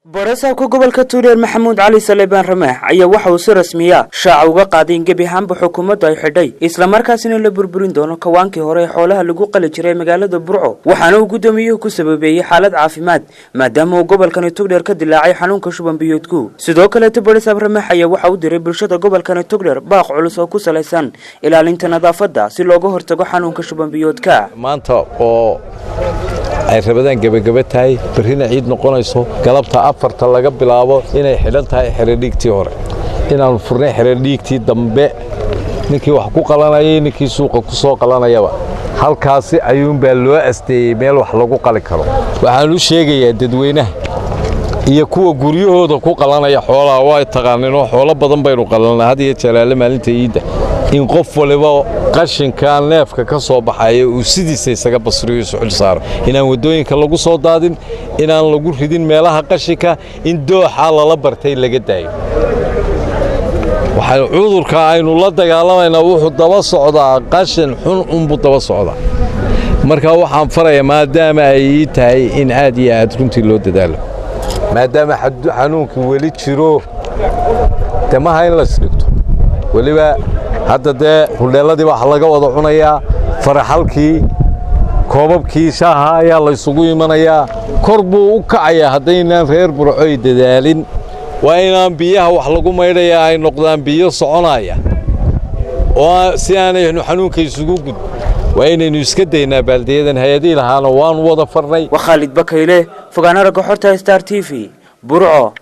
barasaabka gobolka Tuureer Maxamuud Cali Salebaan Ramaax ayaa waxa uu si rasmi ah shaaca uga qaaday in gebi ahaanba xukuumadda ay xidhay isla markaasina la burburin doono kawaankii hore ee xoolaha lagu qali jiray magaalada Burco waxaana uu gudoomiyuhu ku sababeeyay xaalad caafimaad maadaama uu gobolkan Tuureer ka dilaacay xanuunka shuban biyoodku sidoo kale barasaab Ramaax ayaa waxa uu diray bulshada gobolkan Tuureer baaq culus oo ku saleysan ilaalinta nadaafadda si looga hortago xanuunka shuban biyoodka maanta oo ay rabadaan gabagaba tahay barina ciid noqonayso galabta afarta laga bilaabo inay xidhan tahay xeradhiigtii hore inaan furnay xeradhiigtii dambe ninkii wax ku qalanayay ninkii suuqa ku soo qalanayaba halkaasi ayuun baa loo asteeyay meel wax lagu qali karo waxaan u sheegayaa dadweynaha iyo kuwa guryahooda ku qalanaya xoolaha way taqaanino xoolo badan baynu qalanaa had iyo jeer maalinta ciidda in qof waliba qashinka neefka ka soo baxay uu sidiisa isaga basriyo xul saaro inaan wadooyinka lagu soo daadin inaan lagu ridin meelaha qashinka in dooxa la bartay laga daayo waxa cudurka aynu la dagaalamayna wuxuu daba socdaa qashin xun buu daba socdaa marka waxaan farayaa maadaama ay tahay in aad iyo aad runtii loo dadaalo maadaama xanuunka wali jiro tamaha in la isdhigto waliba hadda dee huleeladii waxa laga wada cunayaa faraxalkii koobabkii shaaha ayaa la isugu imanayaa kor buu u kacayaa haddaynaan reer Burco dadaalin waa inaan biyaha wax lagu maydhayaa ay noqdaan biyo soconaya oo si aanay xanuunka isugu gud waa inaynu iska daynaa baaldiyadan hay'adii lahaana waan wada farnay Khalid Bakayle fogaana raga xorta Star TV Burco.